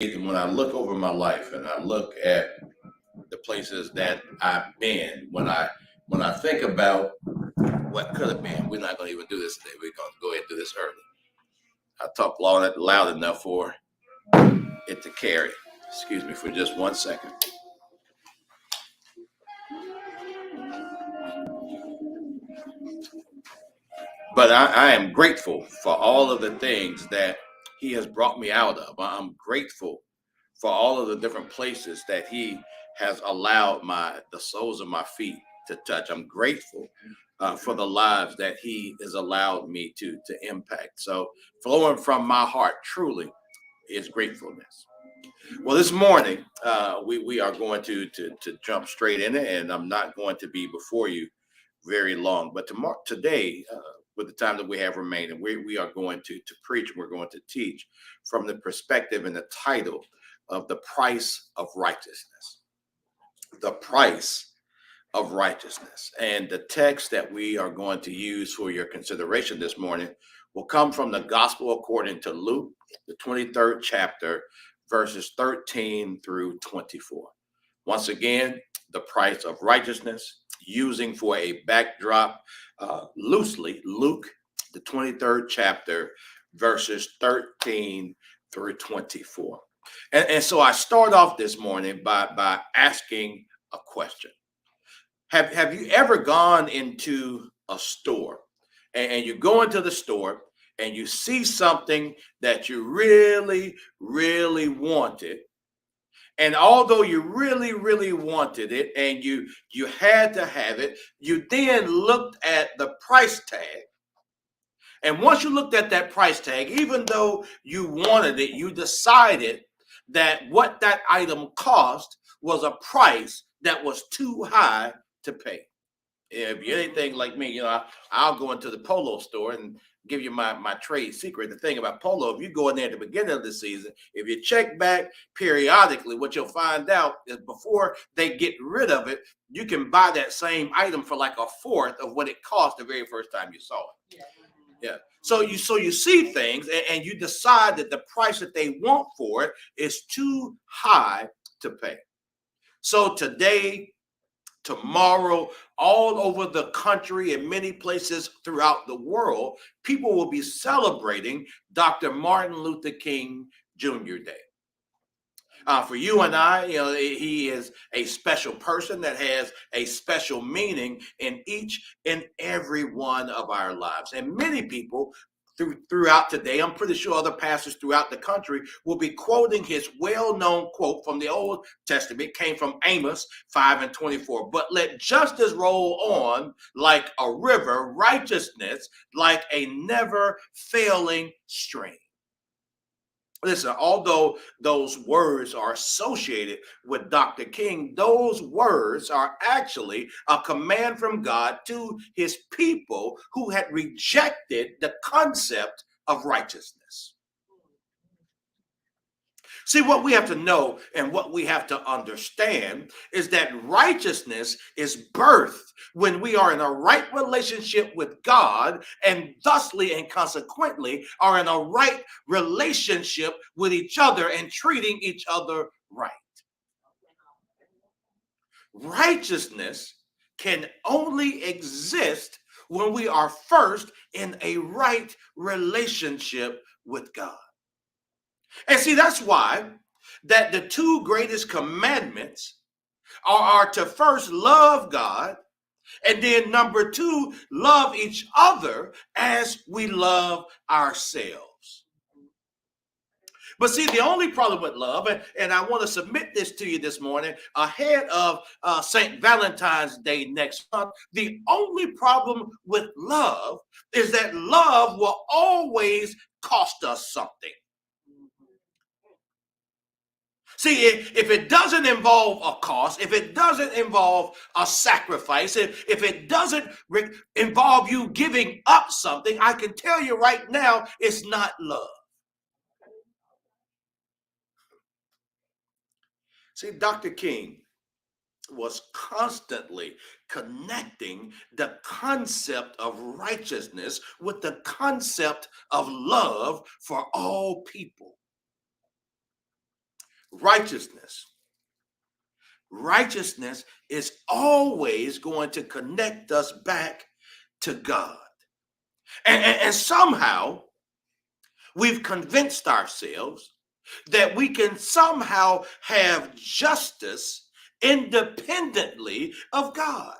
And when I look over my life and I look at the places that I've been, when I think about what could have been, we're not going to even do this today. We're going to go ahead and do this early. I talk loud enough for it to carry. Excuse me for just 1 second. But I am grateful for all of the things that He has brought me out of. I'm grateful for all of the different places that He has allowed the soles of my feet to touch. I'm grateful for the lives that He has allowed me to impact. So flowing from my heart truly is gratefulness. Well, this morning we are going to jump straight in it, and I'm not going to be before you very long. But today, with the time that we have remaining, we are going to preach. We're going to teach from the perspective and the title of the price of righteousness. The price of righteousness. And the text that we are going to use for your consideration this morning will come from the Gospel according to Luke, the 23rd chapter, verses 13 through 24. Once again, the price of righteousness, using for a backdrop loosely Luke, the 23rd chapter, verses 13 through 24. And so I start off this morning by asking a question. Have you ever gone into a store and you go into the store and you see something that you really, really wanted? And although you really, really wanted it and you had to have it, you then looked at the price tag. And once you looked at that price tag, even though you wanted it, you decided that what that item cost was a price that was too high to pay. If you're anything like me, I'll go into the polo store and give you my trade secret. The thing about polo, if you go in there at the beginning of the season, if you check back periodically, what you'll find out is before they get rid of it, you can buy that same item for like a fourth of what it cost the very first time you saw it. Yeah. So you see things and you decide that the price that they want for it is too high to pay. So today, tomorrow, all over the country and many places throughout the world, people will be celebrating Dr. Martin Luther King Jr. Day. For you and I, he is a special person that has a special meaning in each and every one of our lives. And many people throughout today, I'm pretty sure other pastors throughout the country will be quoting his well-known quote from the Old Testament. It came from Amos 5:24. But let justice roll on like a river, righteousness like a never failing stream. Listen, although those words are associated with Dr. King, those words are actually a command from God to his people who had rejected the concept of righteousness. See, what we have to know and what we have to understand is that righteousness is birthed when we are in a right relationship with God and thusly and consequently are in a right relationship with each other and treating each other right. Righteousness can only exist when we are first in a right relationship with God. And see, that's why that the two greatest commandments are to first love God, and then number two, love each other as we love ourselves. But see, the only problem with love, and I want to submit this to you this morning ahead of St. Valentine's Day next month, the only problem with love is that love will always cost us something. See, if it doesn't involve a cost, if it doesn't involve a sacrifice, if it doesn't involve you giving up something, I can tell you right now, it's not love. See, Dr. King was constantly connecting the concept of righteousness with the concept of love for all people. righteousness. Righteousness is always going to connect us back to God. And somehow we've convinced ourselves that we can somehow have justice independently of God.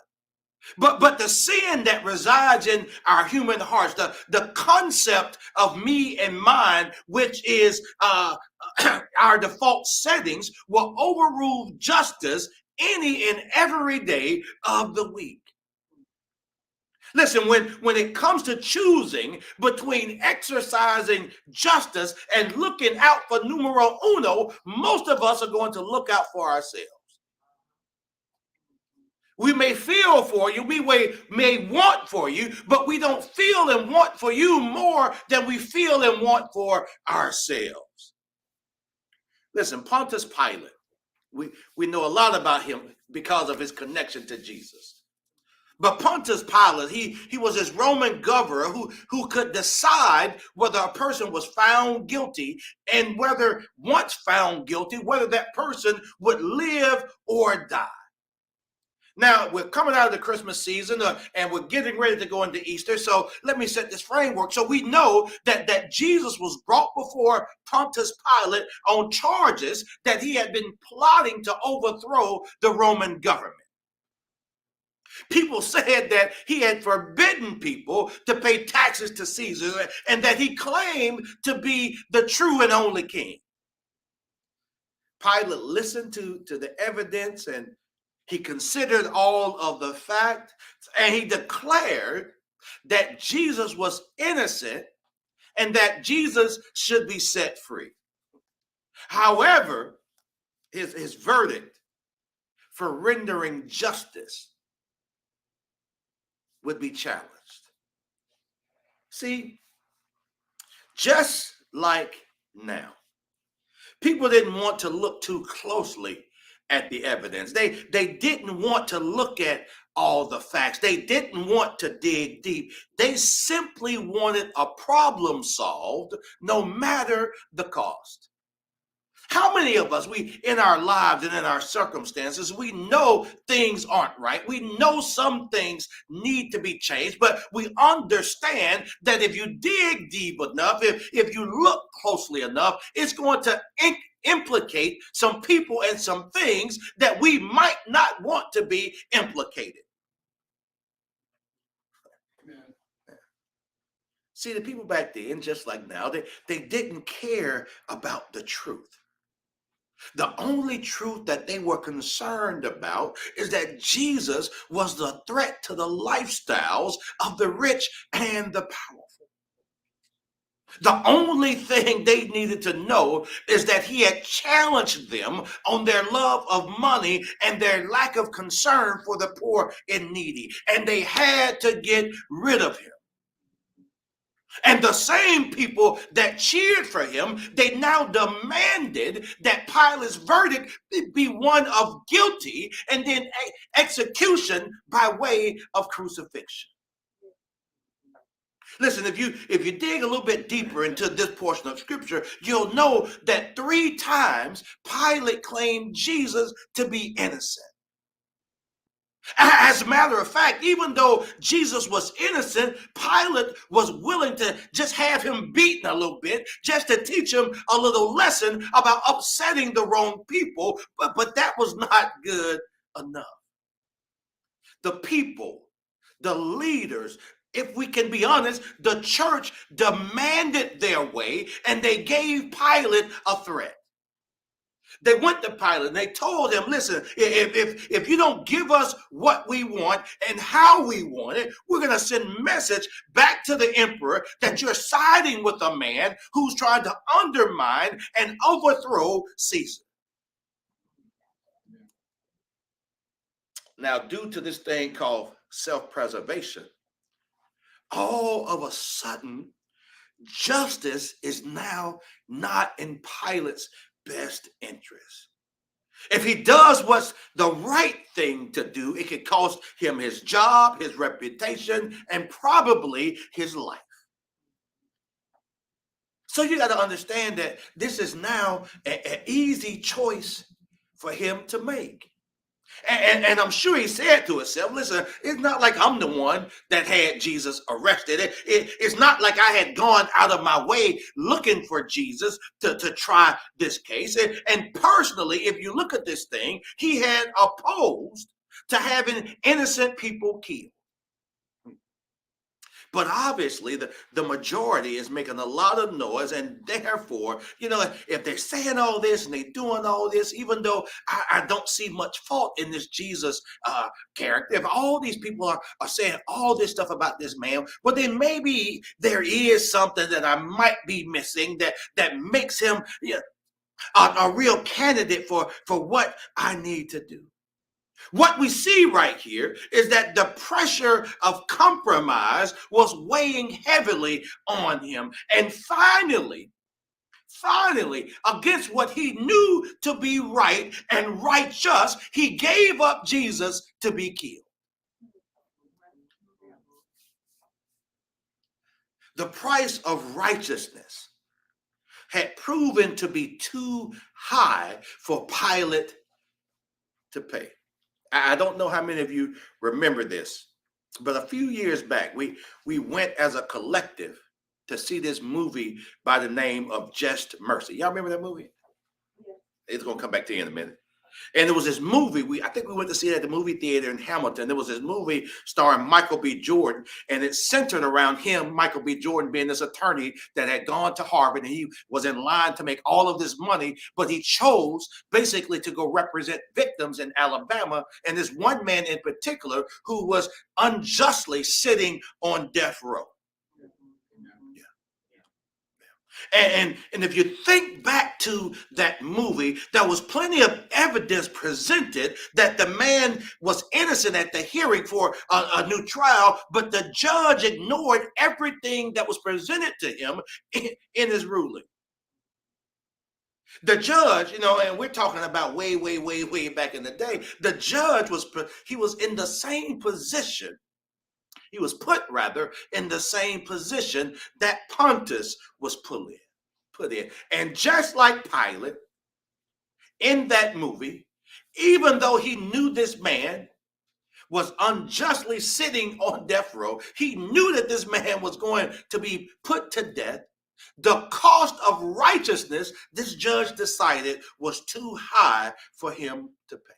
But the sin that resides in our human hearts, the concept of me and mine, which is our default settings, will overrule justice any and every day of the week. Listen, when it comes to choosing between exercising justice and looking out for numero uno, most of us are going to look out for ourselves. We may feel for you, we may want for you, but we don't feel and want for you more than we feel and want for ourselves. Listen, Pontius Pilate, we know a lot about him because of his connection to Jesus. But Pontius Pilate, he was this Roman governor who could decide whether a person was found guilty, and whether once found guilty, whether that person would live or die. Now, we're coming out of the Christmas season and we're getting ready to go into Easter. So let me set this framework. So we know that Jesus was brought before Pontius Pilate on charges that he had been plotting to overthrow the Roman government. People said that he had forbidden people to pay taxes to Caesar and that he claimed to be the true and only king. Pilate listened to the evidence, and he considered all of the facts, and he declared that Jesus was innocent and that Jesus should be set free. However, his verdict for rendering justice would be challenged. See, just like now, people didn't want to look too closely at the evidence. They didn't want to look at all the facts. They didn't want to dig deep. They simply wanted a problem solved, no matter the cost. How many of us, we in our lives and in our circumstances, we know things aren't right. We know some things need to be changed, but we understand that if you dig deep enough, if you look closely enough, it's going to implicate some people and some things that we might not want to be implicated. See, the people back then, just like now, they didn't care about the truth. The only truth that they were concerned about is that Jesus was the threat to the lifestyles of the rich and the powerful. The only thing they needed to know is that he had challenged them on their love of money and their lack of concern for the poor and needy, and they had to get rid of him. And the same people that cheered for him, they now demanded that Pilate's verdict be one of guilty and then execution by way of crucifixion. Listen, if you dig a little bit deeper into this portion of scripture, you'll know that 3 times Pilate claimed Jesus to be innocent. As a matter of fact, even though Jesus was innocent, Pilate was willing to just have him beaten a little bit, just to teach him a little lesson about upsetting the wrong people. But that was not good enough. The people, the leaders, if we can be honest, the church demanded their way, and they gave Pilate a threat. They went to Pilate and they told him, listen, if you don't give us what we want and how we want it, we're going to send a message back to the emperor that you're siding with a man who's trying to undermine and overthrow Caesar. Now, due to this thing called self-preservation, all of a sudden, justice is now not in Pilate's best interest. If he does what's the right thing to do, it could cost him his job, his reputation, and probably his life. So you got to understand that this is now an easy choice for him to make. And I'm sure he said to himself, listen, it's not like I'm the one that had Jesus arrested. It's not like I had gone out of my way looking for Jesus to try this case. And personally, if you look at this thing, he had opposed to having innocent people killed. But obviously, the majority is making a lot of noise, and therefore, if they're saying all this and they're doing all this, even though I don't see much fault in this Jesus character, if all these people are saying all this stuff about this man, well, then maybe there is something that I might be missing that makes him a real candidate for what I need to do. What we see right here is that the pressure of compromise was weighing heavily on him. And finally, against what he knew to be right and righteous, he gave up Jesus to be killed. The price of righteousness had proven to be too high for Pilate to pay. I don't know how many of you remember this, but a few years back, we went as a collective to see this movie by the name of Just Mercy. Y'all remember that movie? Yeah. It's going to come back to you in a minute. And there was this movie, I think we went to see it at the movie theater in Hamilton. There was this movie starring Michael B. Jordan, and it centered around him, Michael B. Jordan, being this attorney that had gone to Harvard, and he was in line to make all of this money, but he chose basically to go represent victims in Alabama, and this one man in particular who was unjustly sitting on death row. And if you think back to that movie, there was plenty of evidence presented that the man was innocent at the hearing for a new trial, but the judge ignored everything that was presented to him in his ruling. The judge, and we're talking about way, way, way, way back in the day, the judge was in the same position. He was put rather in the same position that Pontius was put in. And just like Pilate in that movie, even though he knew this man was unjustly sitting on death row, he knew that this man was going to be put to death. The cost of righteousness, this judge decided, was too high for him to pay.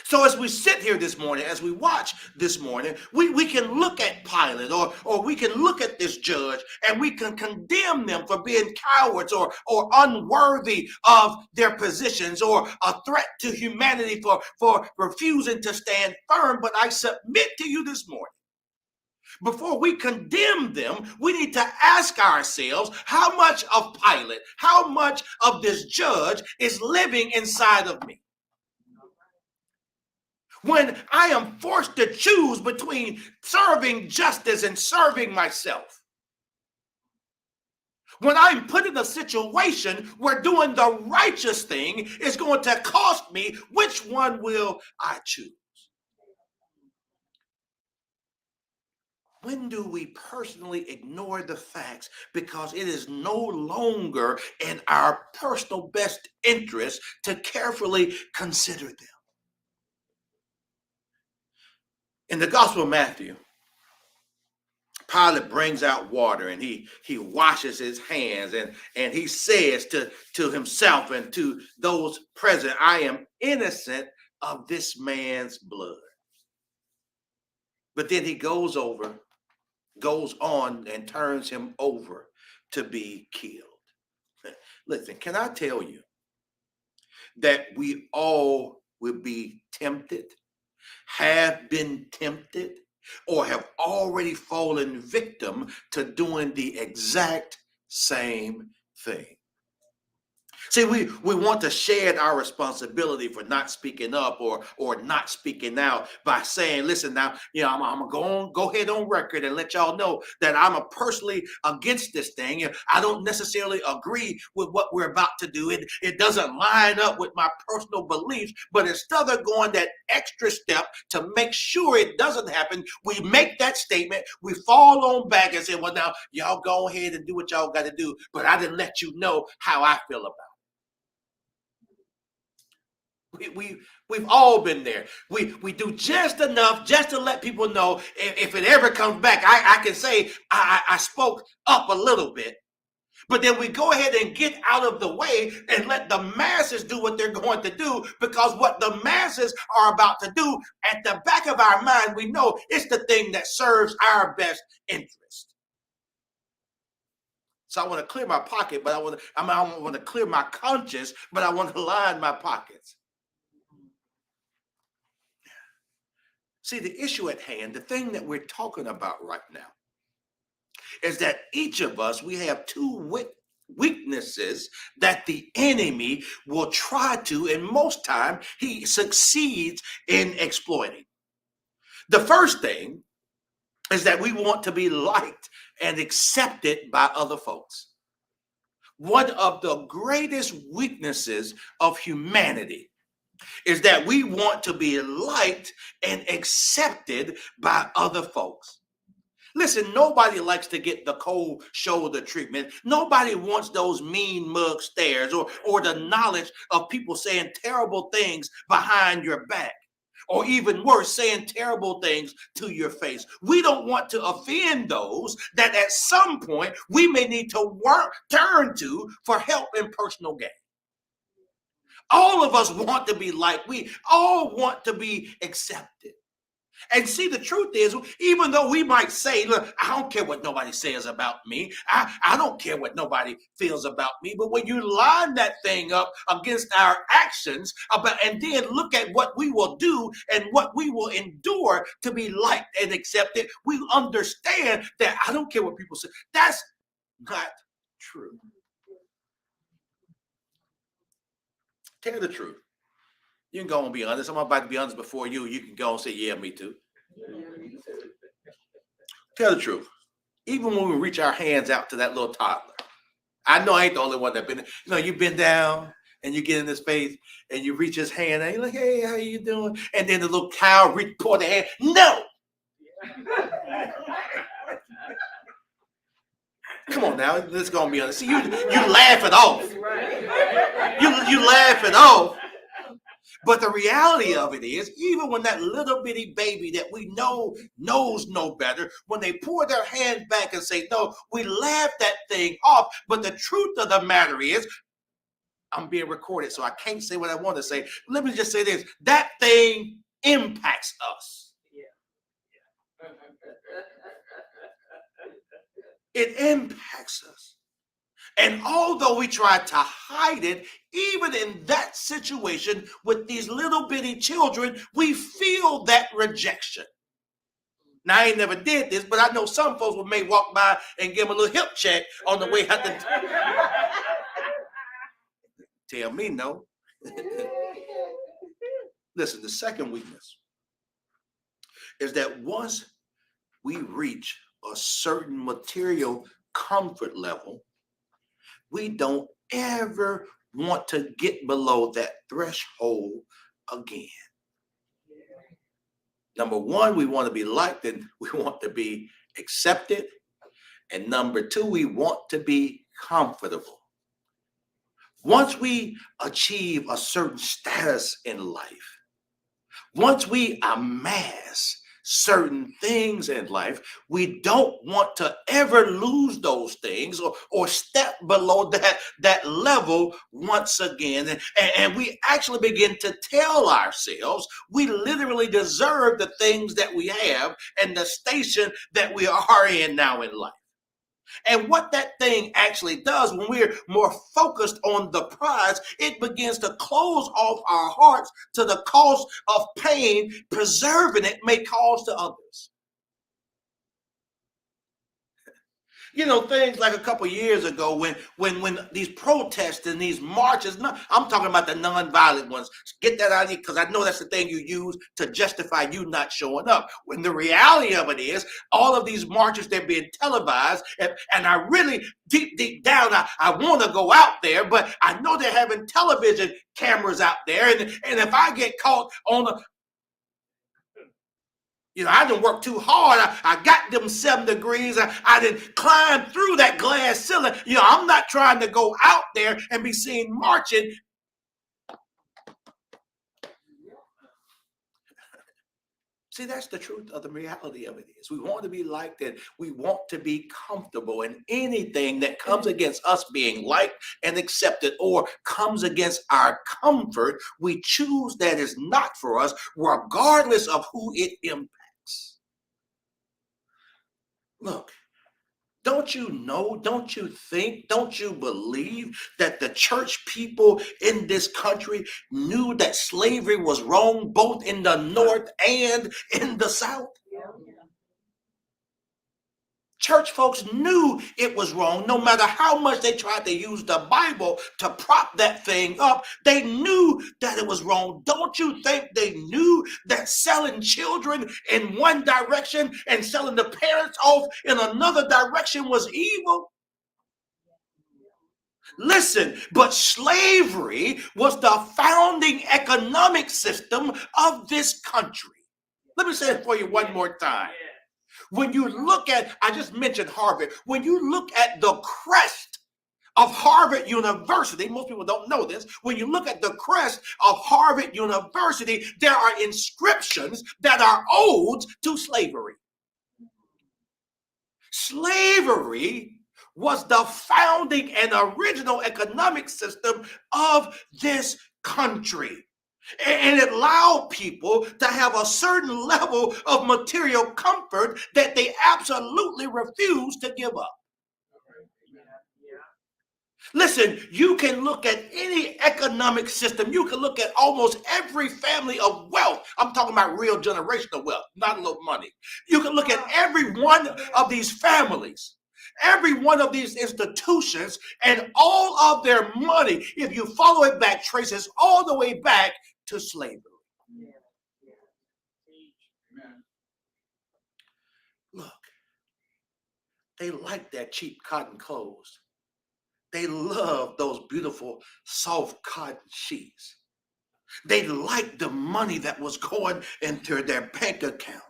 So as we sit here this morning, as we watch this morning, we can look at Pilate or we can look at this judge and we can condemn them for being cowards or unworthy of their positions or a threat to humanity for refusing to stand firm. But I submit to you this morning, before we condemn them, we need to ask ourselves, how much of Pilate, how much of this judge is living inside of me? When I am forced to choose between serving justice and serving myself. When I'm put in a situation where doing the righteous thing is going to cost me, which one will I choose? When do we personally ignore the facts because it is no longer in our personal best interest to carefully consider them? In the Gospel of Matthew, Pilate brings out water and he washes his hands and he says to himself and to those present, I am innocent of this man's blood. But then he goes on and turns him over to be killed. Listen, can I tell you that we all will be tempted, have been tempted, or have already fallen victim to doing the exact same thing? See, See, we want to shed our responsibility for not speaking up or not speaking out by saying, listen now, I'm gonna go ahead on record and let y'all know that I'm a personally against this thing. I don't necessarily agree with what we're about to do. It doesn't line up with my personal beliefs, but instead of going that extra step to make sure it doesn't happen, we make that statement, we fall on back and say, well, now y'all go ahead and do what y'all got to do, but I didn't let you know how I feel about it. We've all been there. We do just enough just to let people know if it ever comes back, I can say I spoke up a little bit. But then we go ahead and get out of the way and let the masses do what they're going to do, because what the masses are about to do, at the back of our mind, we know it's the thing that serves our best interest. So I want to clear my pocket, but I want to clear my conscience, but I want to line my pockets. See, the issue at hand, the thing that we're talking about right now, is that each of us, we have two weaknesses that the enemy will try to, and most time he succeeds in exploiting. The first thing is that we want to be liked and accepted by other folks. One of the greatest weaknesses of humanity is that we want to be liked and accepted by other folks. Listen, nobody likes to get the cold shoulder treatment. Nobody wants those mean mug stares or the knowledge of people saying terrible things behind your back, or even worse, saying terrible things to your face. We don't want to offend those that at some point we may need to turn to for help in personal gain. All of us want to be liked. We all want to be accepted. And see, the truth is, even though we might say, look, I don't care what nobody says about me. I don't care what nobody feels about me. But when you line that thing up against our actions and then look at what we will do and what we will endure to be liked and accepted, we understand that I don't care what people say. That's not true. Tell the truth. You can go and be honest. I'm about to be honest before you. You can go and say, yeah, me too. Tell the truth. Even when we reach our hands out to that little toddler, I know I ain't the only one that been, you've been down and you get in his face and you reach his hand and you're like, hey, how you doing? And then the little cow pour the hand. No. Come on now, let's go and be honest. See, you laugh it off. You laugh it off. But the reality of it is, even when that little bitty baby that we know knows no better, when they pour their hand back and say, no, we laugh that thing off. But the truth of the matter is, I'm being recorded, so I can't say what I want to say. Let me just say this. That thing impacts us. It impacts us. And although we try to hide it, even in that situation with these little bitty children, we feel that rejection. Now, I ain't never did this, but I know some folks may walk by and give them a little hip check on the way out the... Tell me no. Listen, the second weakness is that once we reach a certain material comfort level, we don't ever want to get below that threshold again. Number one, we want to be liked and we want to be accepted. And number two, we want to be comfortable. Once we achieve a certain status in life, once we amass certain things in life, we don't want to ever lose those things or step below that level once again. And we actually begin to tell ourselves we literally deserve the things that we have and the station that we are in now in life. And what that thing actually does, when we're more focused on the prize, it begins to close off our hearts to the cost of pain preserving it may cause to others. You know, things like a couple years ago when these protests and these marches, no, I'm talking about the nonviolent ones. Get that out of here, because I know that's the thing you use to justify you not showing up. When the reality of it is, all of these marches, they're being televised, and I really, deep down, I want to go out there, but I know they're having television cameras out there, and if I get caught on a, I didn't work too hard. I got them 7 degrees. I didn't climb through that glass ceiling. I'm not trying to go out there and be seen marching. See, that's the truth of the reality of it is. We want to be liked and we want to be comfortable. And anything that comes against us being liked and accepted or comes against our comfort, we choose that is not for us, regardless of who it impacts. Look, don't you know, don't you think, don't you believe that the church people in this country knew that slavery was wrong both in the North and in the South? Church folks knew it was wrong. No matter how much they tried to use the Bible to prop that thing up, they knew that it was wrong. Don't you think they knew that selling children in one direction and selling the parents off in another direction was evil? Listen, but slavery was the founding economic system of this country. Let me say it for you one more time. When you look at, I just mentioned Harvard, when you look at the crest of Harvard University, most people don't know this, when you look at the crest of Harvard University, there are inscriptions that are odes to slavery. Slavery was the founding and original economic system of this country. And it allowed people to have a certain level of material comfort that they absolutely refuse to give up. Listen, you can look at any economic system. You can look at almost every family of wealth. I'm talking about real generational wealth, not a little money. You can look at every one of these families, every one of these institutions, and all of their money, if you follow it back, traces all the way back to slavery. Look, they like their cheap cotton clothes. They love those beautiful soft cotton sheets. They liked the money that was going into their bank account.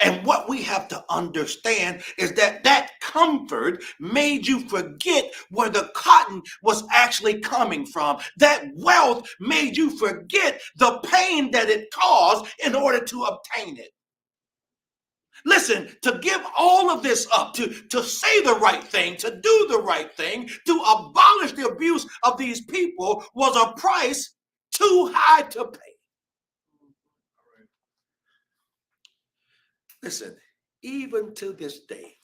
And what we have to understand is that that comfort made you forget where the cotton was actually coming from. That wealth made you forget the pain that it caused in order to obtain it. Listen, to give all of this up, to say the right thing, to do the right thing, to abolish the abuse of these people was a price too high to pay. Listen, even to this day,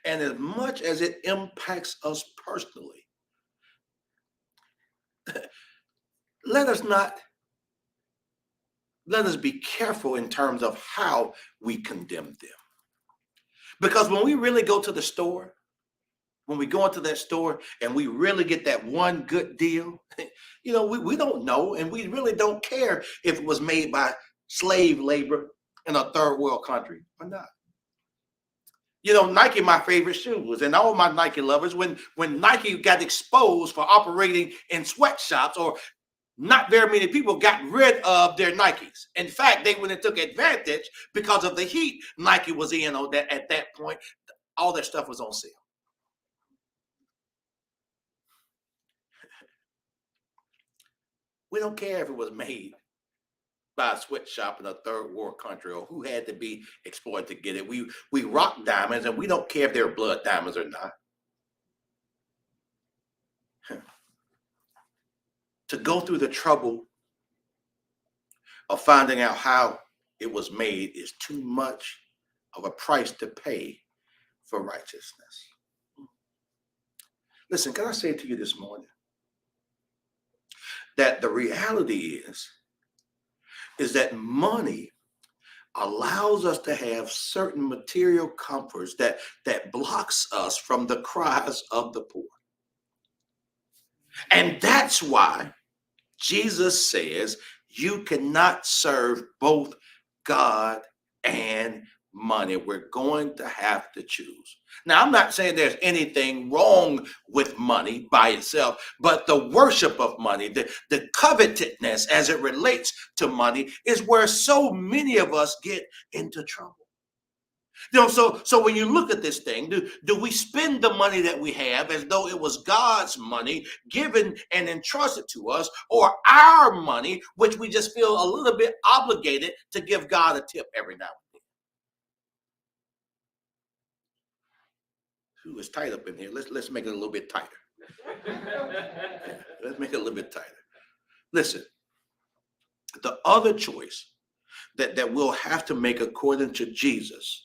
and as much as it impacts us personally, let us be careful in terms of how we condemn them. Because when we really go to the store, when we go into that store and we really get that one good deal, we don't know, and we really don't care if it was made by slave labor in a third world country or not. Nike, my favorite shoes, and all my Nike lovers, when Nike got exposed for operating in sweatshops, or not very many people got rid of their Nikes. In fact, they went and took advantage because of the heat Nike was in on that at that point. All their stuff was on sale. We don't care if it was made by a sweatshop in a third world country or who had to be exploited to get it. We rock diamonds, and we don't care if they're blood diamonds or not. To go through the trouble of finding out how it was made is too much of a price to pay for righteousness. Listen, can I say to you this morning that the reality is that money allows us to have certain material comforts that blocks us from the cries of the poor. And that's why Jesus says you cannot serve both God and money. We're going to have to choose. Now, I'm not saying there's anything wrong with money by itself, but the worship of money, the covetousness as it relates to money, is where so many of us get into trouble. So when you look at this thing, do we spend the money that we have as though it was God's money given and entrusted to us, or our money, which we just feel a little bit obligated to give God a tip every now and then? Ooh, it's tight up in here. Let's make it a little bit tighter. Yeah, let's make it a little bit tighter. Listen, the other choice that we'll have to make according to Jesus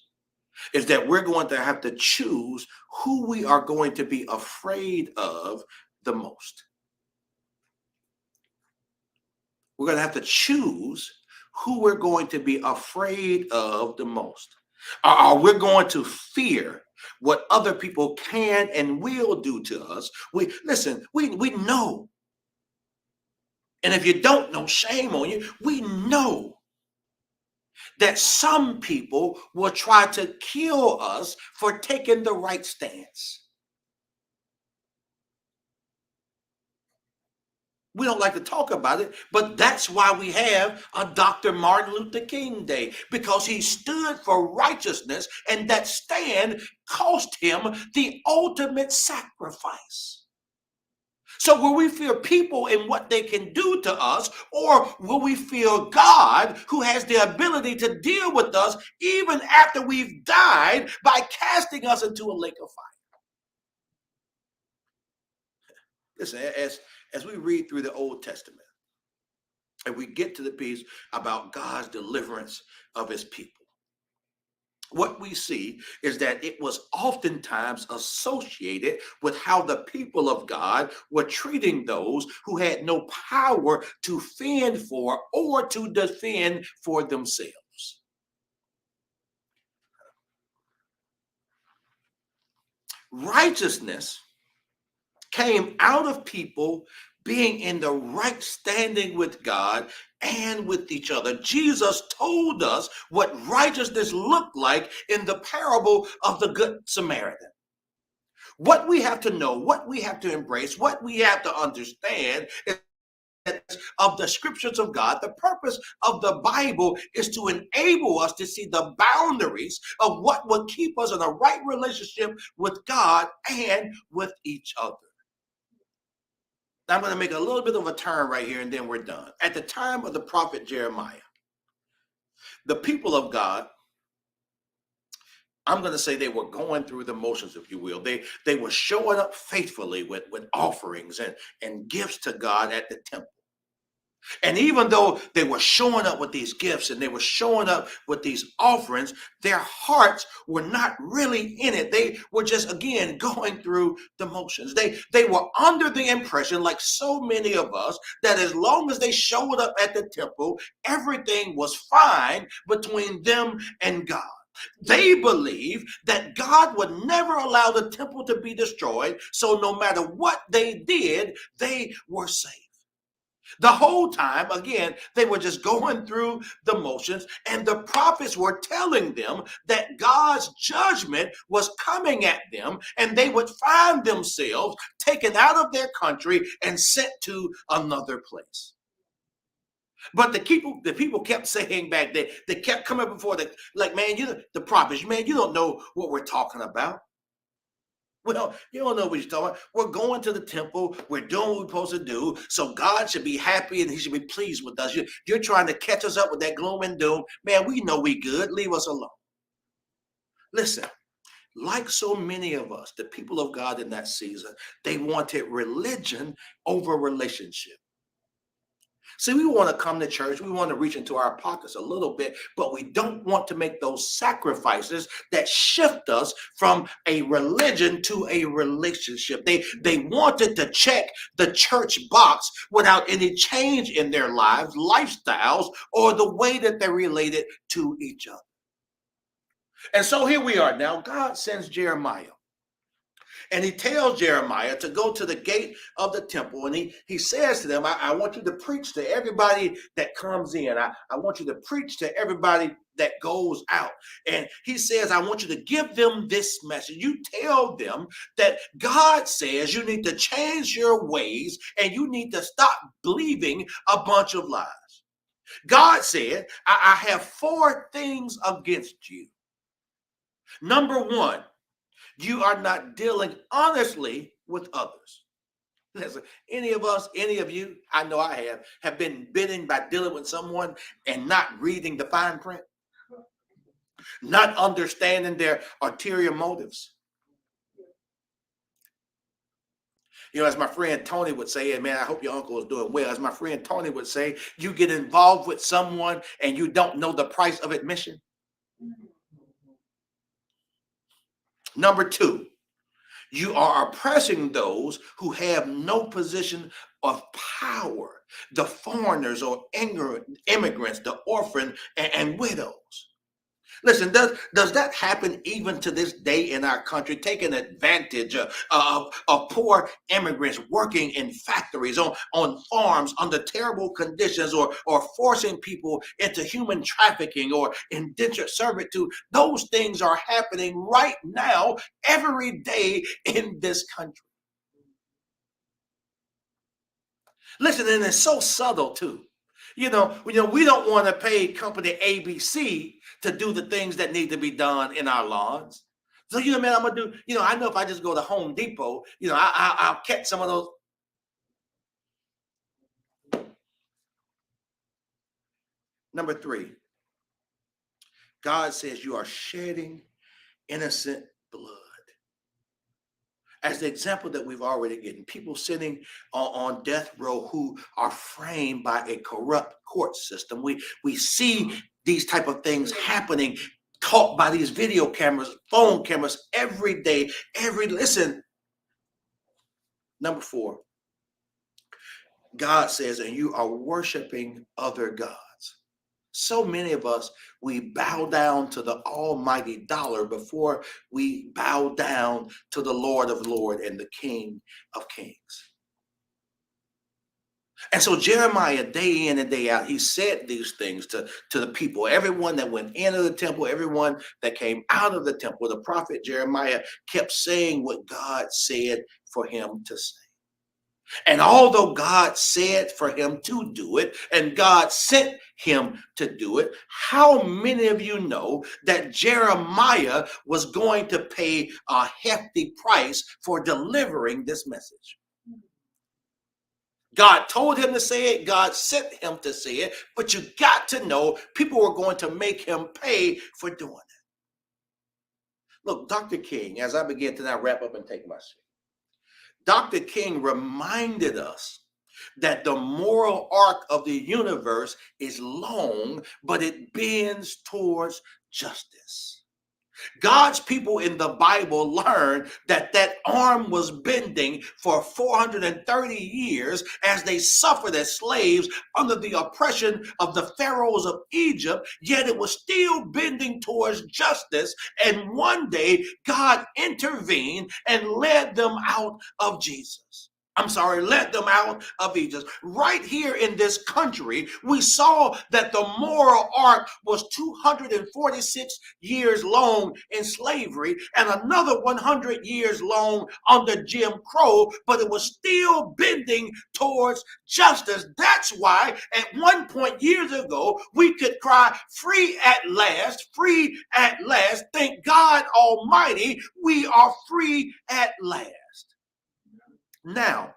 is that we're going to have to choose who we are going to be afraid of the most. We're going to have to choose who we're going to be afraid of the most. Are we going to fear what other people can and will do to us? We know. And if you don't know, shame on you. We know that some people will try to kill us for taking the right stance. We don't like to talk about it, but that's why we have a Dr. Martin Luther King Day, because he stood for righteousness, and that stand cost him the ultimate sacrifice. So will we fear people and what they can do to us, or will we fear God, who has the ability to deal with us even after we've died by casting us into a lake of fire? Listen, as we read through the Old Testament and we get to the piece about God's deliverance of his people, what we see is that it was oftentimes associated with how the people of God were treating those who had no power to fend for or to defend for themselves. Righteousness came out of people being in the right standing with God and with each other. Jesus told us what righteousness looked like in the parable of the Good Samaritan. What we have to know, what we have to embrace, what we have to understand is of the scriptures of God. The purpose of the Bible is to enable us to see the boundaries of what will keep us in a right relationship with God and with each other. Now, I'm going to make a little bit of a turn right here and then we're done. At the time of the prophet Jeremiah, the people of God, I'm going to say, they were going through the motions, if you will. They were showing up faithfully with offerings and gifts to God at the temple. And even though they were showing up with these gifts and they were showing up with these offerings, their hearts were not really in it. They were just, again, going through the motions. They were under the impression, like so many of us, that as long as they showed up at the temple, everything was fine between them and God. They believed that God would never allow the temple to be destroyed. So no matter what they did, they were safe. The whole time, again, they were just going through the motions, and the prophets were telling them that God's judgment was coming at them, and they would find themselves taken out of their country and sent to another place. But the people kept saying back, they kept coming before like, man, the prophets, man, you don't know what we're talking about. Well, you don't know what you're talking about. We're going to the temple. We're doing what we're supposed to do. So God should be happy and he should be pleased with us. You're trying to catch us up with that gloom and doom. Man, we know we good. Leave us alone. Listen, like so many of us, the people of God in that season, they wanted religion over relationship. See, we want to come to church. We want to reach into our pockets a little bit, but we don't want to make those sacrifices that shift us from a religion to a relationship. They wanted to check the church box without any change in their lives, lifestyles, or the way that they're related to each other. And so here we are now. God sends Jeremiah. And he tells Jeremiah to go to the gate of the temple. And he says to them, I want you to preach to everybody that comes in. I want you to preach to everybody that goes out. And he says, I want you to give them this message. You tell them that God says you need to change your ways and you need to stop believing a bunch of lies. God said, I have 4 things against you. Number 1, you are not dealing honestly with others. Listen, any of us, any of you, I know I have been bitten by dealing with someone and not reading the fine print, not understanding their ulterior motives. You know, as my friend Tony would say, and man, I hope your uncle is doing well. As my friend Tony would say, you get involved with someone and you don't know the price of admission. Number 2, you are oppressing those who have no position of power, the foreigners or immigrants, the orphan and widows. Listen, does that happen even to this day in our country, taking advantage of poor immigrants working in factories, on farms under terrible conditions, or forcing people into human trafficking or indentured servitude? Those things are happening right now, every day in this country. Listen, and it's so subtle too. We don't want to pay company ABC to do the things that need to be done in our lawns. So, man, I'm going to do, I know if I just go to Home Depot, I'll catch some of those. Number 3, God says you are shedding innocent blood. As the example that we've already given, people sitting on death row who are framed by a corrupt court system. We see these type of things happening, caught by these video cameras, phone cameras every day. Listen. Number 4, God says, and you are worshiping other gods. So many of us, we bow down to the almighty dollar before we bow down to the Lord of Lords and the King of Kings. And so Jeremiah, day in and day out, he said these things to the people, everyone that went into the temple, everyone that came out of the temple. The prophet Jeremiah kept saying what God said for him to say. And although God said for him to do it, and God sent him to do it, how many of you know that Jeremiah was going to pay a hefty price for delivering this message? God told him to say it, God sent him to say it, but you got to know people were going to make him pay for doing it. Look, Dr. King, as I begin to now wrap up and take my seat, Dr. King reminded us that the moral arc of the universe is long, but it bends towards justice. God's people in the Bible learned that arm was bending for 430 years as they suffered as slaves under the oppression of the pharaohs of Egypt, yet it was still bending towards justice. And one day, God intervened and led them out of led them out of Egypt. Right here in this country, we saw that the moral arc was 246 years long in slavery and another 100 years long under Jim Crow, but it was still bending towards justice. That's why at one point years ago, we could cry, free at last, free at last. Thank God Almighty, we are free at last. Now,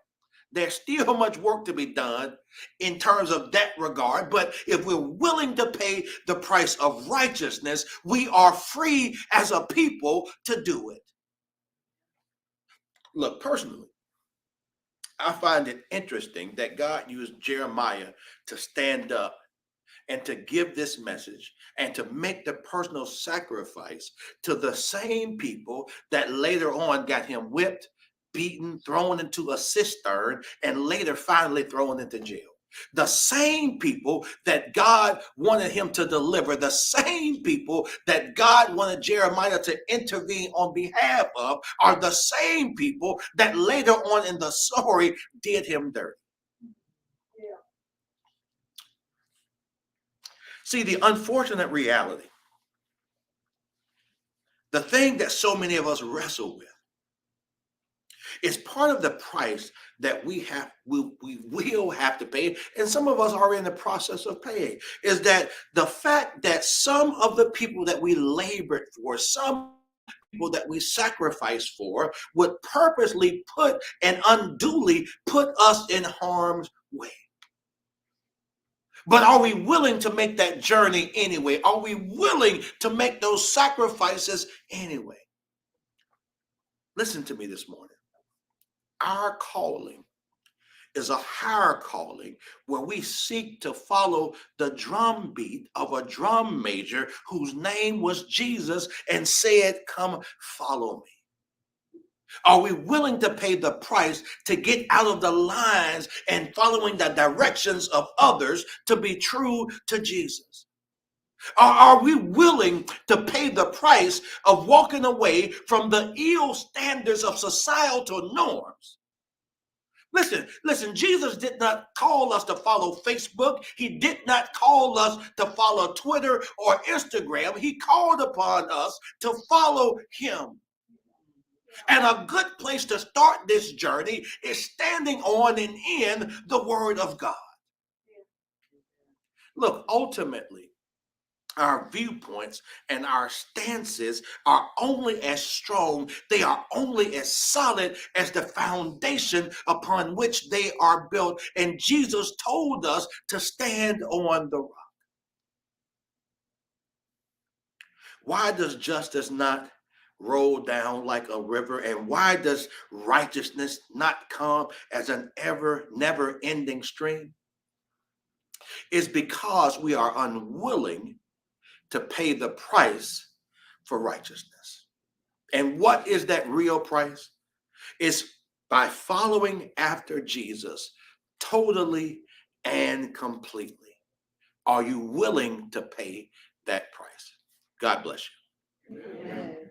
there's still much work to be done in terms of that regard, but if we're willing to pay the price of righteousness, we are free as a people to do it. Look, personally, I find it interesting that God used Jeremiah to stand up and to give this message and to make the personal sacrifice to the same people that later on got him whipped, beaten, thrown into a cistern, and later finally thrown into jail. The same people that God wanted him to deliver, the same people that God wanted Jeremiah to intervene on behalf of, are the same people that later on in the story did him dirty. See, the unfortunate reality, the thing that so many of us wrestle with, is part of the price that we will have to pay, and some of us are in the process of paying, is that the fact that some of the people that we labored for, some people that we sacrificed for, would purposely put and unduly put us in harm's way. But are we willing to make that journey anyway? Are we willing to make those sacrifices anyway? Listen to me this morning. Our calling is a higher calling where we seek to follow the drumbeat of a drum major whose name was Jesus and said, "Come follow me." Are we willing to pay the price to get out of the lines and following the directions of others to be true to Jesus? Are we willing to pay the price of walking away from the ill standards of societal norms? Listen, Jesus did not call us to follow Facebook. He did not call us to follow Twitter or Instagram. He called upon us to follow him. And a good place to start this journey is standing on and in the Word of God. Look, ultimately, our viewpoints and our stances are only as strong, they are only as solid as the foundation upon which they are built. And Jesus told us to stand on the rock. Why does justice not roll down like a river? And why does righteousness not come as an ever never ending stream? It's because we are unwilling to pay the price for righteousness. And what is that real price? It's by following after Jesus totally and completely. Are you willing to pay that price? God bless you. Amen.